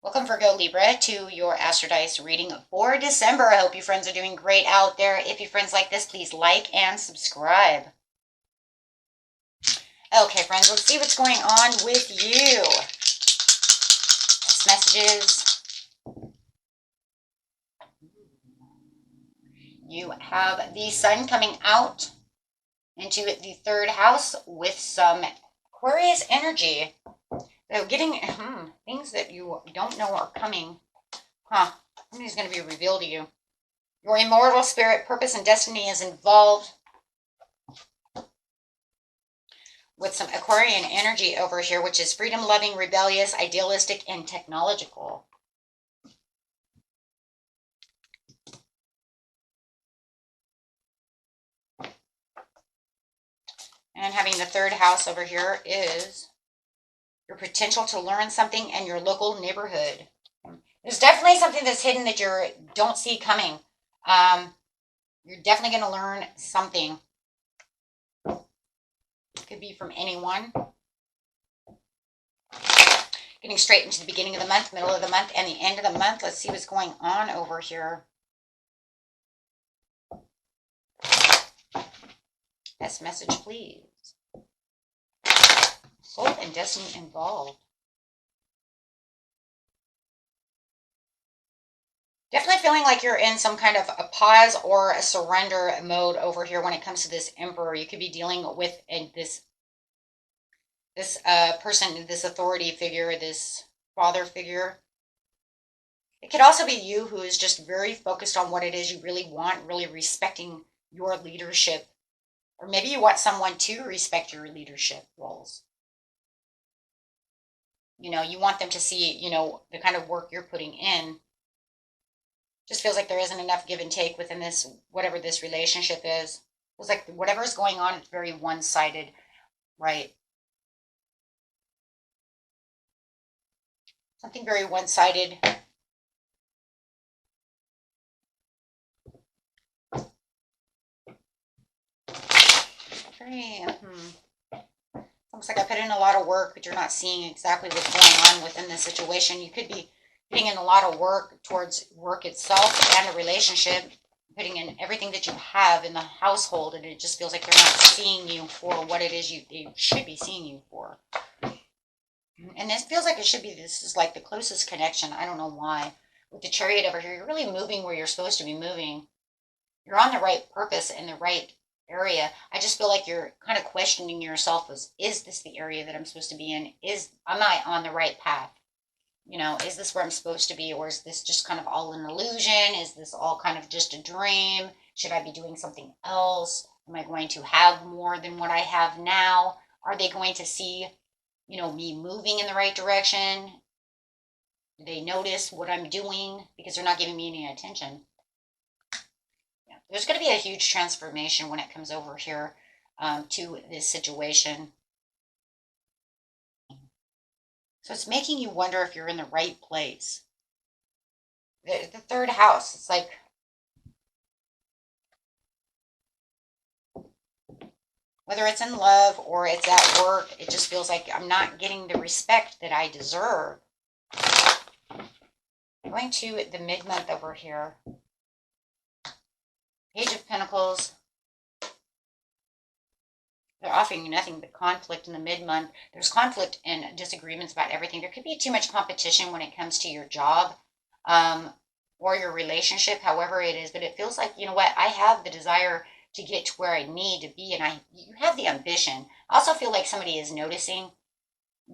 Welcome, Virgo Libra, to your Astro Dice reading for December. I hope you friends are doing great out there. If you friends like this, please like and subscribe. Okay, friends, let's see what's going on with you. Messages. You have the sun coming out into the third house with some Aquarius energy. So getting things that you don't know are coming. Something's going to be revealed to you. Your immortal spirit, purpose, and destiny is involved with some Aquarian energy over here, which is freedom-loving, rebellious, idealistic, and technological. And having the third house over here is your potential to learn something and your local neighborhood. There's definitely something that's hidden that you don't see coming. You're definitely going to learn something. It could be from anyone. Getting straight into the beginning of the month, middle of the month, and the end of the month. Let's see what's going on over here. Best message, please. Soul and destiny involved. Definitely feeling like you're in some kind of a pause or a surrender mode over here when it comes to this Emperor. You could be dealing with this person, this authority figure, this father figure. It could also be you who is just very focused on what it is you really want, really respecting your leadership. Or maybe you want someone to respect your leadership roles. You know, you want them to see, the kind of work you're putting in. Just feels like there isn't enough give and take within this, whatever this relationship is. Feels like whatever's going on, it's very one-sided, right? Something very one-sided. Looks like I put in a lot of work, but you're not seeing exactly what's going on within this situation. You could be putting in a lot of work towards work itself and a relationship, putting in everything that you have in the household, and it just feels like they're not seeing you for what it is they should be seeing you for. And this feels like this is like the closest connection. I don't know why. With the Chariot over here, you're really moving where you're supposed to be moving. You're on the right purpose in the right area. I just feel like you're kind of questioning yourself is this the area that I'm supposed to be in? Am I on the right path? Is this where I'm supposed to be, or is this just kind of all an illusion? Is this all kind of just a dream? Should I be doing something else? Am I going to have more than what I have now? Are they going to see, me moving in the right direction? Do they notice what I'm doing? Because they're not giving me any attention. Yeah. There's going to be a huge transformation when it comes over here to this situation. So it's making you wonder if you're in the right place. The third house, it's like whether it's in love or it's at work, it just feels like I'm not getting the respect that I deserve. Going to the mid-month over here. Page of Pentacles. They're offering you nothing but conflict in the mid-month. There's conflict and disagreements about everything. There could be too much competition when it comes to your job or your relationship, however it is. But it feels like, I have the desire to get to where I need to be, and you have the ambition. I also feel like somebody is noticing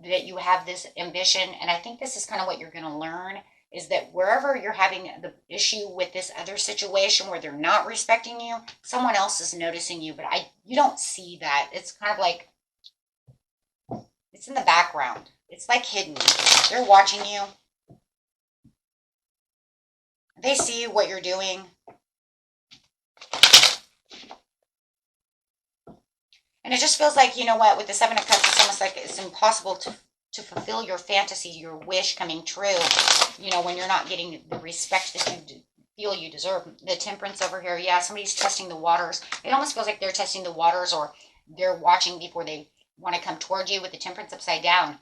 that you have this ambition, and I think this is kind of what you're going to learn, is that wherever you're having the issue with this other situation where they're not respecting you, someone else is noticing you, but you don't see that. It's kind of like, it's in the background. It's like hidden. They're watching you. They see what you're doing. And it just feels like, with the Seven of Cups, it's almost like it's impossible to fulfill your fantasy, your wish coming true, when you're not getting the respect that you feel you deserve. The Temperance over here, yeah, somebody's testing the waters. It almost feels like they're testing the waters, or they're watching before they want to come toward you. With the Temperance upside down,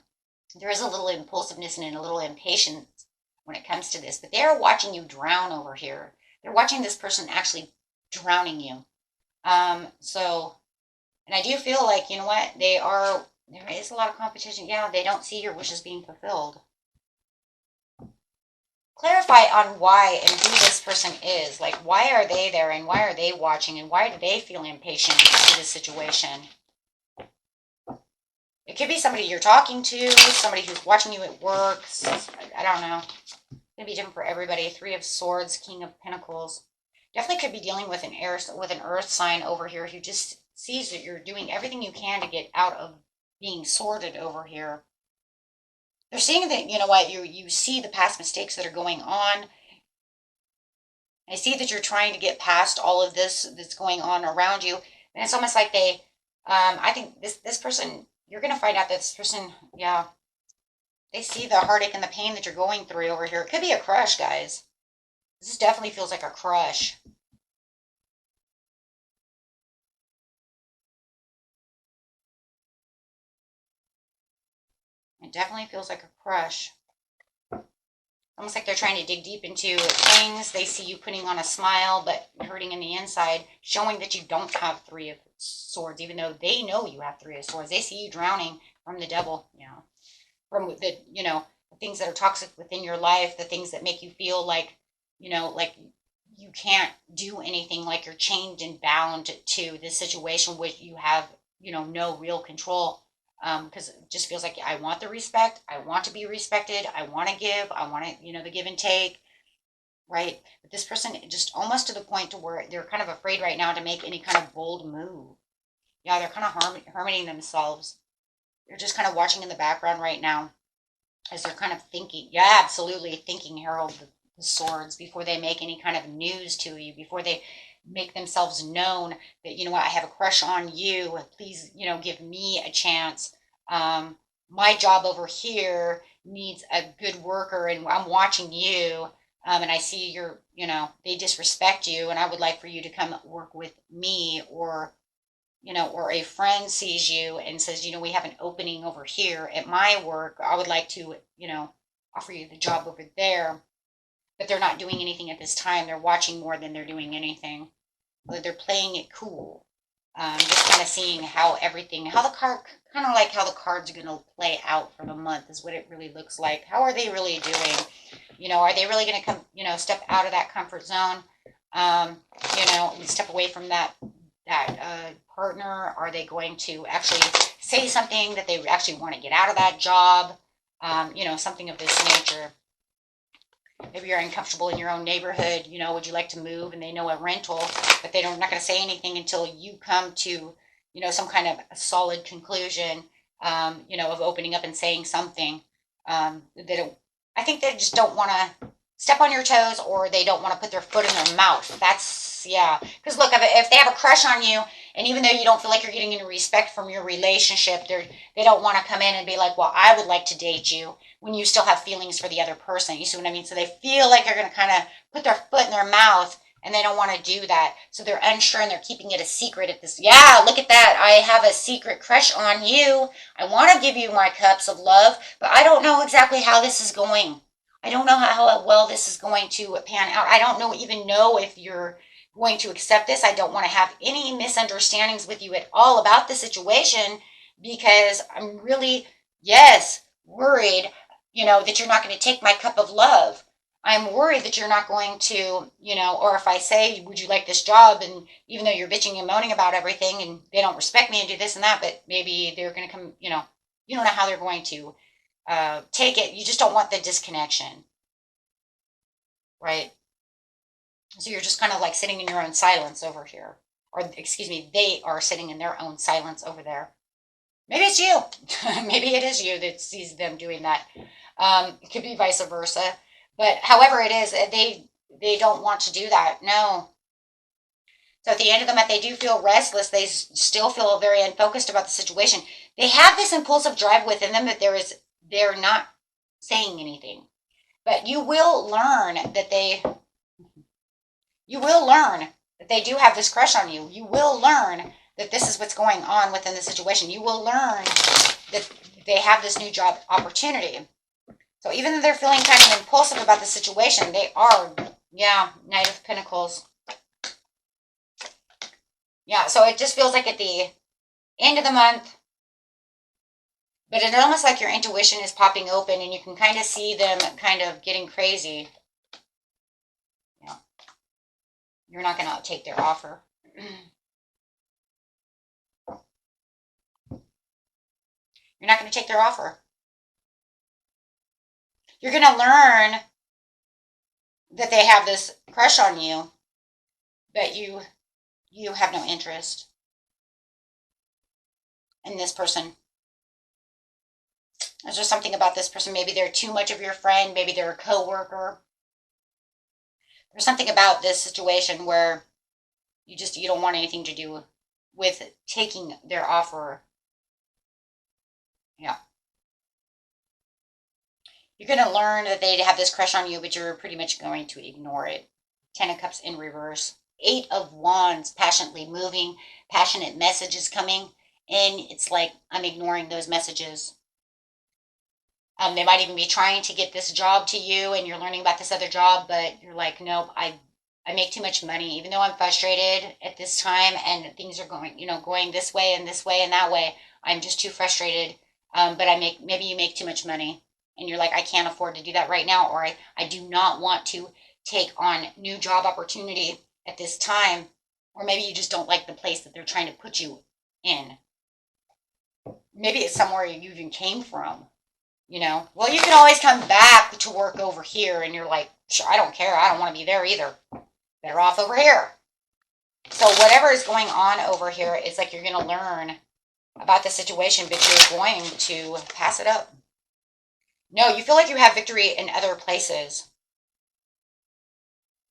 there is a little impulsiveness and a little impatience when it comes to this, but they are watching you drown over here. They're watching this person actually drowning you. So, and I do feel like, you know what, there is a lot of competition. Yeah, they don't see your wishes being fulfilled. Clarify on why and who this person is. Like, why are they there and why are they watching and why do they feel impatient to this situation? It could be somebody you're talking to, somebody who's watching you at work. I don't know. It's going to be different for everybody. 3 of Swords, King of Pentacles. Definitely could be dealing with an earth sign over here who just sees that you're doing everything you can to get out of being sorted over here. They're seeing that, you know what, you see the past mistakes that are going on. I see that you're trying to get past all of this that's going on around you. And it's almost like I think this person, you're going to find out that this person, yeah, they see the heartache and the pain that you're going through over here. It could be a crush, guys. This definitely feels like a crush. It definitely feels like a crush. Almost like they're trying to dig deep into things. They see you putting on a smile, but hurting in the inside, showing that you don't have 3 of Swords, even though they know you have 3 of Swords. They see you drowning from the devil, from the, the things that are toxic within your life, the things that make you feel like, like you can't do anything, like you're chained and bound to this situation which you have, no real control. Because it just feels like I want the respect, I want to be respected, I want to give, I want to, the give and take, right? But this person just almost to the point to where they're kind of afraid right now to make any kind of bold move. Yeah, they're kind of hermiting themselves. They're just kind of watching in the background right now as they're kind of thinking, yeah, absolutely thinking Herald the Swords before they make any kind of news to you, before they make themselves known that, you know what, I have a crush on you, please, give me a chance. My job over here needs a good worker and I'm watching you, and I see you're, they disrespect you and I would like for you to come work with me, or or a friend sees you and says, we have an opening over here at my work, I would like to, offer you the job over there. But they're not doing anything at this time. They're watching more than they're doing anything. They're playing it cool. Just kind of seeing how the card, kind of like how the cards are going to play out for the month is what it really looks like. How are they really doing? Are they really going to come, step out of that comfort zone? Step away from that partner? Are they going to actually say something that they actually want to get out of that job? Something of this nature. Maybe you're uncomfortable in your own neighborhood, would you like to move? And they know a rental, but they're not going to say anything until you come to, some kind of a solid conclusion, of opening up and saying something. I think they just don't want to step on your toes, or they don't want to put their foot in their mouth. That's, yeah. Because look, if they have a crush on you, and even though you don't feel like you're getting any respect from your relationship, they don't want to come in and be like, well, I would like to date you, when you still have feelings for the other person. You see what I mean? So they feel like they're going to kind of put their foot in their mouth, and they don't want to do that. So they're unsure and they're keeping it a secret at this. Yeah, look at that. I have a secret crush on you. I want to give you my cups of love, but I don't know exactly how this is going. I don't know how well this is going to pan out. I don't even know if you're going to accept this. I don't want to have any misunderstandings with you at all about the situation, because I'm really, yes, worried, that you're not going to take my cup of love. I'm worried that you're not going to, or if I say, would you like this job? And even though you're bitching and moaning about everything and they don't respect me and do this and that, but maybe they're going to come, you don't know how they're going to take it. You just don't want the disconnection, right? So you're just kind of like sitting in your own silence over here, or excuse me, they are sitting in their own silence over there. Maybe it's you. Maybe it is you that sees them doing that. It could be vice versa. But however it is, they don't want to do that. No. So at the end of the month, they do feel restless. They still feel very unfocused about the situation. They have this impulsive drive within them that they're not saying anything. But you will learn that they do have this crush on you. You will learn that this is what's going on within the situation. You will learn that they have this new job opportunity. So even though they're feeling kind of impulsive about the situation, they are, yeah, Knight of Pentacles. Yeah, so it just feels like at the end of the month, but it's almost like your intuition is popping open and you can kind of see them kind of getting crazy. Yeah. You're not going to take their offer. You're not going to take their offer. You're going to learn that they have this crush on you, but you have no interest in this person. There's just something about this person. Maybe they're too much of your friend. Maybe they're a coworker. There's something about this situation where you don't want anything to do with taking their offer. Yeah. You're going to learn that they have this crush on you, but you're pretty much going to ignore it. 10 of Cups in reverse. 8 of Wands, passionately moving, passionate messages coming. And it's like, I'm ignoring those messages. They might even be trying to get this job to you and you're learning about this other job, but you're like, nope, I make too much money. Even though I'm frustrated at this time and things are going, going this way and that way, I'm just too frustrated. But maybe you make too much money and you're like, I can't afford to do that right now, or I do not want to take on new job opportunity at this time, or maybe you just don't like the place that they're trying to put you in. Maybe it's somewhere you even came from. Well, you can always come back to work over here, and you're like, sure, I don't care. I don't want to be there either. Better off over here. So whatever is going on over here, it's like you're going to learn about the situation, but you're going to pass it up. No, you feel like you have victory in other places.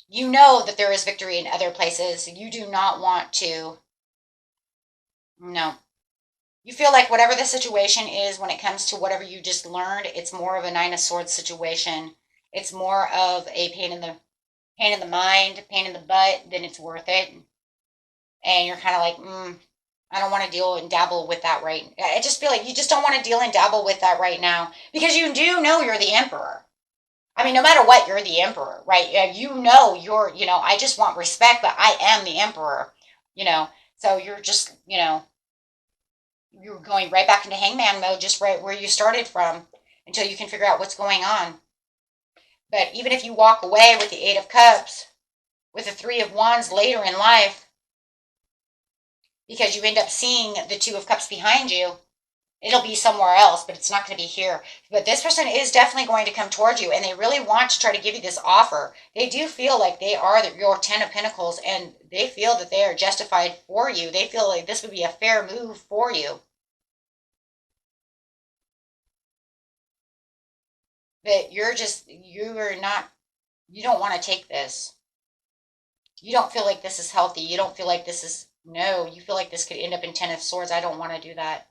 You know that there is victory in other places. You do not want to. No. You feel like whatever the situation is when it comes to whatever you just learned, it's more of a 9 of Swords situation. It's more of a pain in the mind, pain in the butt, then it's worth it. And you're kind of like, I don't want to deal and dabble with that right. I just feel like you just don't want to deal and dabble with that right now because you do know you're the emperor. I mean, no matter what, you're the emperor, right? I just want respect, but I am the emperor, so you're just, you're going right back into hangman mode, just right where you started from, until you can figure out what's going on. But even if you walk away with the 8 of Cups, with the 3 of Wands later in life, because you end up seeing the 2 of Cups behind you, it'll be somewhere else, but it's not going to be here. But this person is definitely going to come towards you, and they really want to try to give you this offer. They do feel like they are your 10 of Pentacles, and they feel that they are justified for you. They feel like this would be a fair move for you. But you don't want to take this. You don't feel like this is healthy. You don't feel like this is, no, you feel like this could end up in 10 of Swords. I don't want to do that.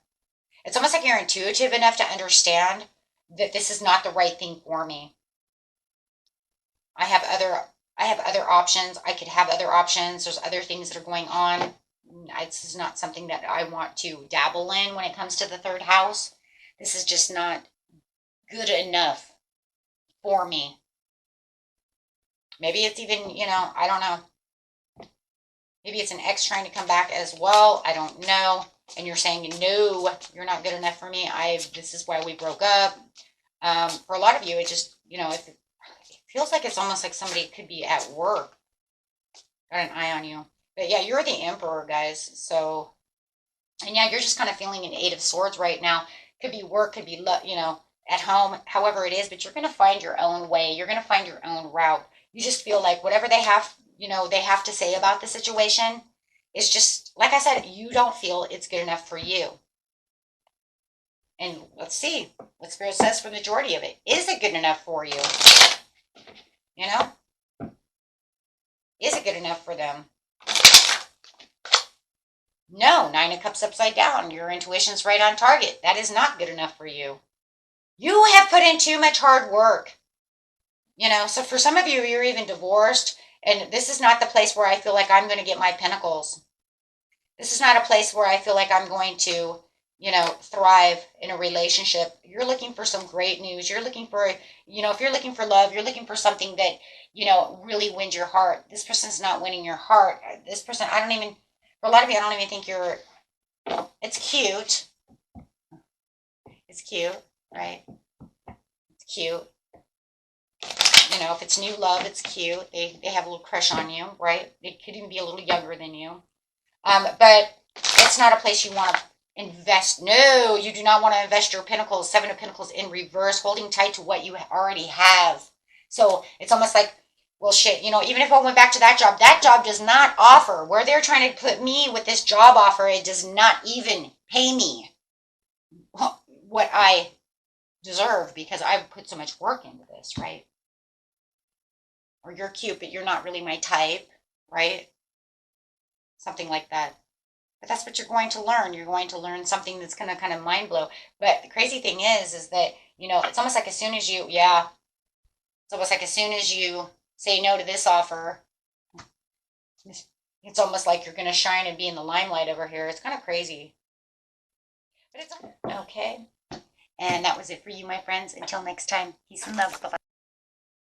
It's almost like you're intuitive enough to understand that this is not the right thing for me. I have other options. I could have other options. There's other things that are going on. This is not something that I want to dabble in when it comes to the 3rd house. This is just not good enough for me. Maybe it's even, I don't know. Maybe it's an ex trying to come back as well. I don't know. And you're saying, no, you're not good enough for me. This is why we broke up. For a lot of you, it just, it feels like it's almost like somebody could be at work. Got an eye on you. But yeah, you're the emperor, guys. So, and yeah, you're just kind of feeling an 8 of Swords right now. Could be work, could be, at home, however it is, but you're going to find your own way. You're going to find your own route. You just feel like whatever they have, they have to say about the situation is just, like I said, you don't feel it's good enough for you. And let's see what Spirit says for the majority of it. Is it good enough for you? Is it good enough for them? No, 9 of Cups upside down. Your intuition's right on target. That is not good enough for you. You have put in too much hard work. So for some of you, you're even divorced, and this is not the place where I feel like I'm going to get my pentacles. This is not a place where I feel like I'm going to thrive in a relationship. You're looking for some great news. You're looking for, if you're looking for love, you're looking for something that, really wins your heart. This person's not winning your heart. This person, for a lot of you, I don't even think it's cute. It's cute, right? It's cute. If it's new love, it's cute. They have a little crush on you, right? They could even be a little younger than you. But it's not a place you want to invest. No, you do not want to invest your pentacles, 7 of Pentacles in reverse, holding tight to what you already have. So it's almost like, well, shit, even if I went back to that job does not offer. Where they're trying to put me with this job offer, it does not even pay me what I deserve because I've put so much work into this, right? Or you're cute, but you're not really my type, right? Something like that. But that's what you're going to learn. You're going to learn something that's going to kind of mind blow. But the crazy thing is that, it's almost like as soon as it's almost like as soon as you say no to this offer, it's almost like you're going to shine and be in the limelight over here. It's kind of crazy. But it's okay. And that was it for you, my friends. Until next time, peace and love. Bye-bye.